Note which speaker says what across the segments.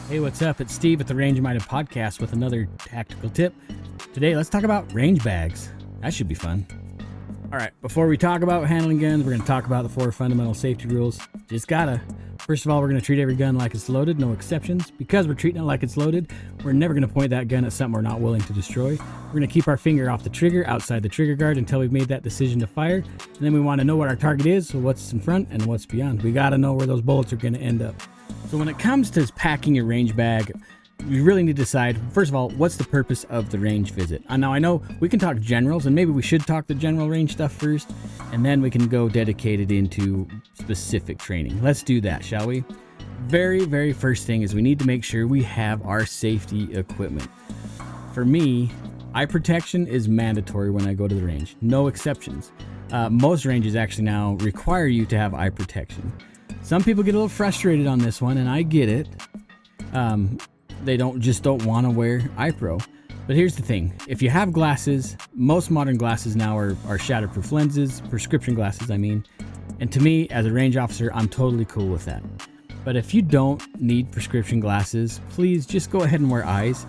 Speaker 1: Hey, what's up? It's Steve at the Range Minded Podcast with another tactical tip. Today, let's talk about range bags. That should be fun. All right, before we talk about handling guns, we're going to talk about the 4 fundamental safety rules. First of all, we're going to treat every gun like it's loaded, no exceptions. Because we're treating it like it's loaded, we're never going to point that gun at something we're not willing to destroy. We're going to keep our finger off the trigger, outside the trigger guard, until we've made that decision to fire. And then we want to know what our target is, so what's in front and what's beyond. We got to know where those bullets are going to end up. So when it comes to packing your range bag, you really need to decide, first of all, what's the purpose of the range visit? Now, I know we can talk generals, and maybe we should talk the general range stuff first, and then we can go dedicated into specific training. Let's do that, shall we? Very first thing is we need to make sure we have our safety equipment. For me, eye protection is mandatory when I go to the range. No exceptions. Most ranges actually now require you to have eye protection. Some people get a little frustrated on this one, and I get it. They don't want to wear eye pro. But here's the thing. If you have glasses, most modern glasses now are shatterproof lenses, prescription glasses, I mean. And to me, as a range officer, I'm totally cool with that. But if you don't need prescription glasses, please just go ahead and wear eyes.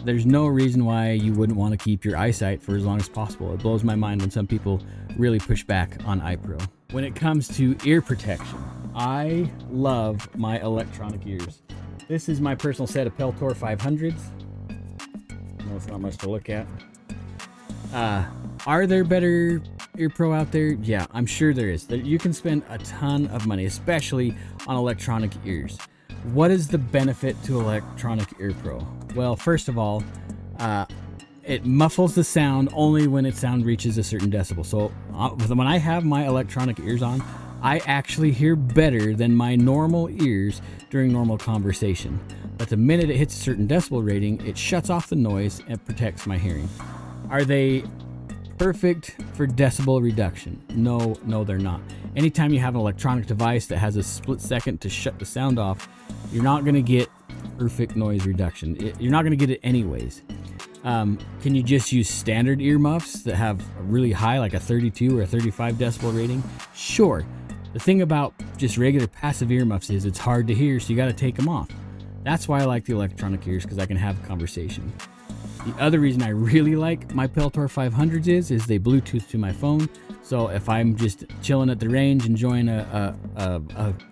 Speaker 1: There's no reason why you wouldn't want to keep your eyesight for as long as possible. It blows my mind when some people really push back on eye pro. When it comes to ear protection, I love my electronic ears. This is my personal set of Peltor 500s. No, it's not much to look at. Are there better ear pro out there? Yeah, I'm sure there is. You can spend a ton of money, especially on electronic ears. What is the benefit to electronic ear pro? Well, first of all, it muffles the sound only when its sound reaches a certain decibel. So when I have my electronic ears on, I actually hear better than my normal ears during normal conversation. But the minute it hits a certain decibel rating, it shuts off the noise and protects my hearing. Are they perfect for decibel reduction? No, they're not. Anytime you have an electronic device that has a split second to shut the sound off, you're not going to get perfect noise reduction. You're not going to get it anyways. Can you just use standard earmuffs that have a really high, like a 32 or a 35 decibel rating? Sure. The thing about just regular passive earmuffs is it's hard to hear, so you got to take them off. That's why I like the electronic ears, because I can have a conversation. The other reason I really like my Peltor 500s is they Bluetooth to my phone. So if I'm just chilling at the range, enjoying a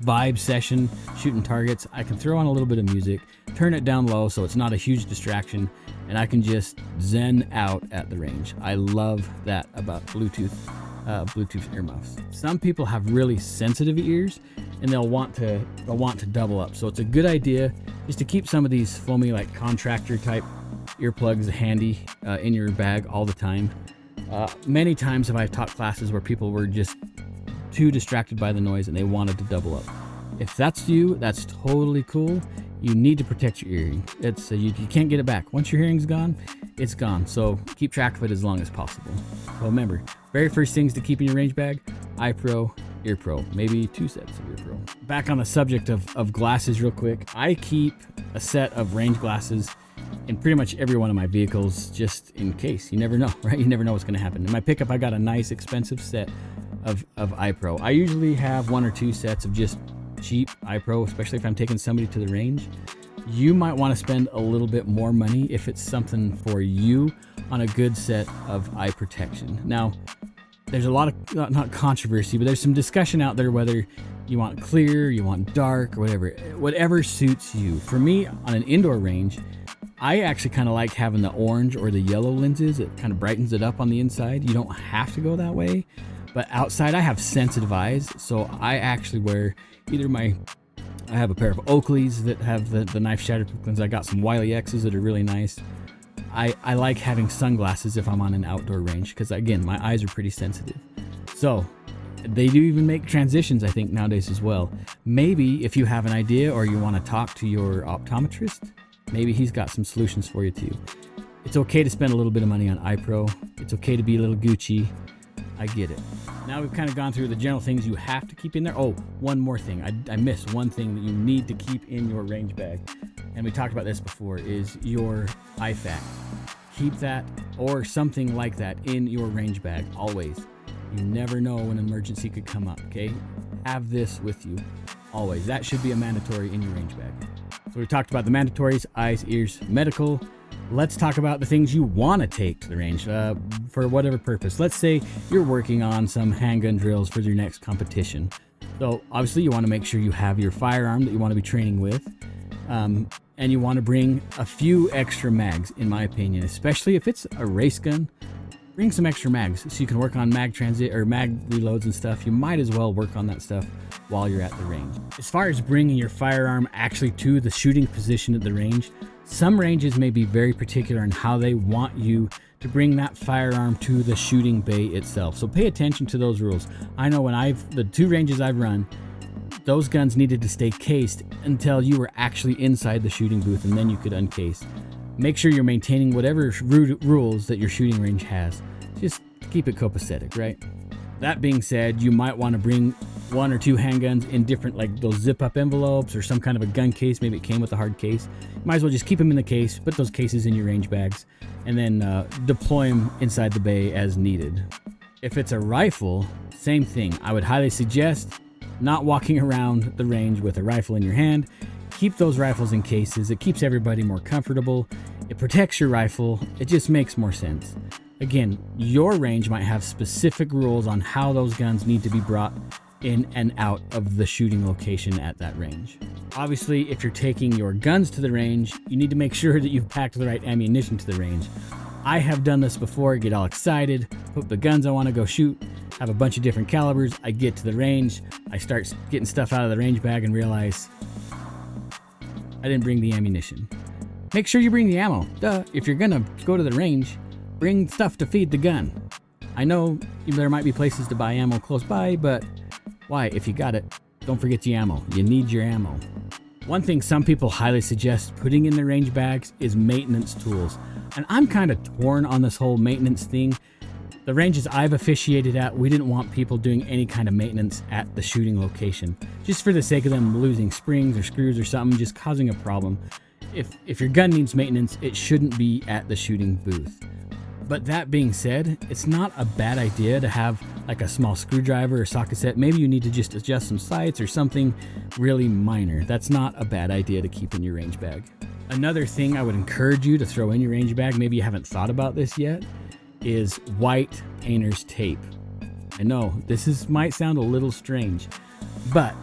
Speaker 1: vibe session, shooting targets, I can throw on a little bit of music, turn it down low so it's not a huge distraction, and I can just zen out at the range. I love that about Bluetooth earmuffs. Some people have really sensitive ears, and they'll want to double up. So it's a good idea just to keep some of these foamy, like contractor type earplugs handy in your bag all the time. Many times have I taught classes where people were just too distracted by the noise and they wanted to double up. If that's you, that's totally cool. You need to protect your hearing. It's you can't get it back. Once your hearing's gone, it's gone. So keep track of it as long as possible. So remember, very first things to keep in your range bag: eye pro, ear pro, maybe 2 sets of ear pro. Back on the subject of glasses real quick, I keep a set of range glasses in pretty much every one of my vehicles, just in case. You never know, right? You never know what's going to happen. In my pickup, I got a nice expensive set of eye pro. I usually have 1 or 2 sets of just cheap eye pro, especially if I'm taking somebody to the range. You might want to spend a little bit more money if it's something for you on a good set of eye protection. Now, there's a lot of, not controversy, but there's some discussion out there whether you want clear, you want dark, or whatever suits you. For me, on an indoor range, I actually kind of like having the orange or the yellow lenses. It kind of brightens it up on the inside. You don't have to go that way. But outside, I have sensitive eyes, so I actually wear I have a pair of Oakleys that have the knife shatterproof lenses. I got some Wiley X's that are really nice. I like having sunglasses if I'm on an outdoor range because, again, my eyes are pretty sensitive. So they do even make transitions, I think, nowadays as well. Maybe if you have an idea or you want to talk to your optometrist, maybe he's got some solutions for you too. It's okay to spend a little bit of money on eye pro. It's okay to be a little Gucci. I get it. Now we've kind of gone through the general things you have to keep in there. Oh, one more thing. I missed one thing that you need to keep in your range bag. And we talked about this before, is your IFAK. Keep that or something like that in your range bag always. You never know when an emergency could come up, okay? Have this with you always. That should be a mandatory in your range bag. So we talked about the mandatories: eyes, ears, medical. Let's talk about the things you want to take to the range for whatever purpose. Let's say you're working on some handgun drills for your next competition. So obviously you want to make sure you have your firearm that you want to be training with. And you want to bring a few extra mags, in my opinion, especially if it's a race gun. Bring some extra mags so you can work on mag transit or mag reloads and stuff. You might as well work on that stuff while you're at the range. As far as bringing your firearm actually to the shooting position at the range, some ranges may be very particular on how they want you to bring that firearm to the shooting bay itself. So pay attention to those rules. I know when the 2 ranges I've run, those guns needed to stay cased until you were actually inside the shooting booth, and then you could uncase. Make sure you're maintaining whatever rules that your shooting range has. Just keep it copacetic, right? That being said, you might want to bring 1 or 2 handguns in different, like those zip-up envelopes or some kind of a gun case. Maybe it came with a hard case. You might as well just keep them in the case, put those cases in your range bags, and then deploy them inside the bay as needed. If it's a rifle, same thing. I would highly suggest not walking around the range with a rifle in your hand. Keep those rifles in cases. It keeps everybody more comfortable. It protects your rifle. It just makes more sense. Again, your range might have specific rules on how those guns need to be brought in and out of the shooting location at that range. Obviously, if you're taking your guns to the range, you need to make sure that you've packed the right ammunition to the range. I have done this before, get all excited, put the guns I want to go shoot, have a bunch of different calibers. I get to the range, I start getting stuff out of the range bag and realize I didn't bring the ammunition. Make sure you bring the ammo. Duh, if you're gonna go to the range, bring stuff to feed the gun. I know there might be places to buy ammo close by, but why? If you got it, don't forget the ammo. You need your ammo. One thing some people highly suggest putting in their range bags is maintenance tools. And I'm kind of torn on this whole maintenance thing. The ranges I've officiated at, we didn't want people doing any kind of maintenance at the shooting location, just for the sake of them losing springs or screws or something, just causing a problem. If your gun needs maintenance, it shouldn't be at the shooting booth. But that being said, it's not a bad idea to have like a small screwdriver or socket set. Maybe you need to just adjust some sights or something really minor. That's not a bad idea to keep in your range bag. Another thing I would encourage you to throw in your range bag, maybe you haven't thought about this yet, is white painter's tape. I know this might sound a little strange, but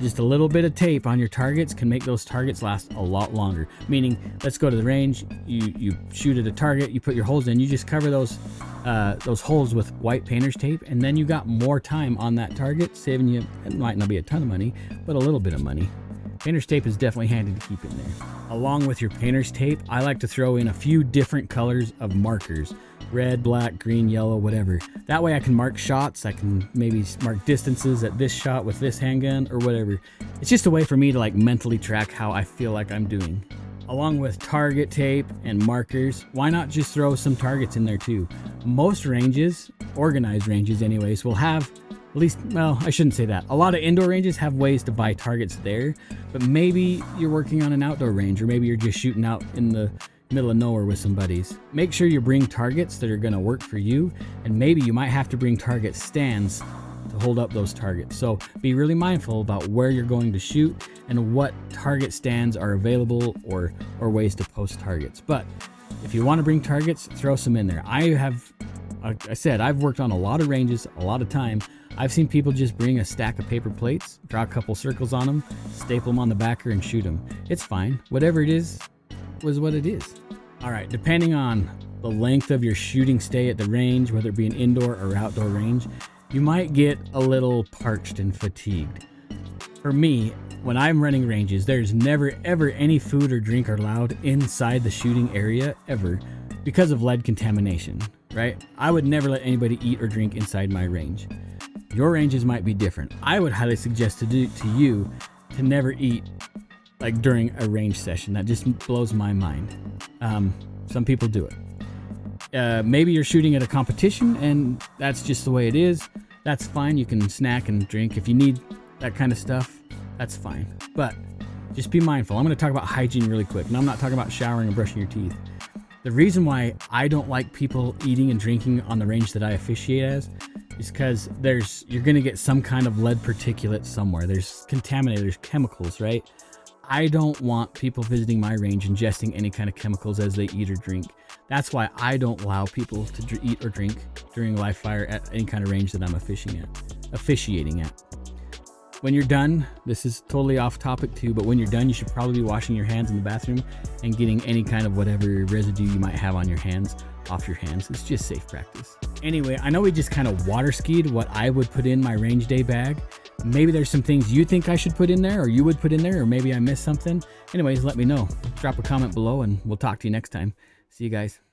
Speaker 1: just a little bit of tape on your targets can make those targets last a lot longer. Meaning, let's go to the range, you shoot at a target, you put your holes in, you just cover those holes with white painter's tape, and then you got more time on that target, saving you, it might not be a ton of money, but a little bit of money. Painter's tape is definitely handy to keep in there. Along with your painter's tape, I like to throw in a few different colors of markers. Red, black, green, yellow, whatever. That way I can mark shots, I can maybe mark distances at this shot with this handgun or whatever. It's just a way for me to like mentally track how I feel like I'm doing. Along with target tape and markers, why not just throw some targets in there too? Most ranges, organized ranges anyways, will have at least, well, I shouldn't say that. A lot of indoor ranges have ways to buy targets there, but maybe you're working on an outdoor range, or maybe you're just shooting out in the middle of nowhere with some buddies. Make sure you bring targets that are going to work for you, and maybe you might have to bring target stands to hold up those targets. So be really mindful about where you're going to shoot and what target stands are available or ways to post targets. But if you want to bring targets, throw some in there. Like I said, I've worked on a lot of ranges, a lot of time. I've seen people just bring a stack of paper plates, draw a couple circles on them, staple them on the backer and shoot them. It's fine. Whatever it is was what it is. All right, depending on the length of your shooting stay at the range, whether it be an indoor or outdoor range, you might get a little parched and fatigued. For me, when I'm running ranges, there's never ever any food or drink allowed inside the shooting area ever because of lead contamination, right? I would never let anybody eat or drink inside my range. Your ranges might be different. I would highly suggest to you to never eat like during a range session. That just blows my mind. Some people do it. Maybe you're shooting at a competition and that's just the way it is. That's fine. You can snack and drink. If you need that kind of stuff, that's fine. But just be mindful. I'm going to talk about hygiene really quick. And I'm not talking about showering and brushing your teeth. The reason why I don't like people eating and drinking on the range that I officiate as is because you're going to get some kind of lead particulate somewhere. There's contaminated, there's chemicals, right? I don't want people visiting my range ingesting any kind of chemicals as they eat or drink. That's why I don't allow people to eat or drink during live fire at any kind of range that I'm officiating at. When you're done, this is totally off topic too, but when you're done, you should probably be washing your hands in the bathroom and getting any kind of whatever residue you might have on your hands off your hands. It's just safe practice. Anyway, I know we just kind of water skied what I would put in my range day bag. Maybe there's some things you think I should put in there, or you would put in there, or maybe I missed something. Anyways, let me know. Drop a comment below and we'll talk to you next time. See you guys.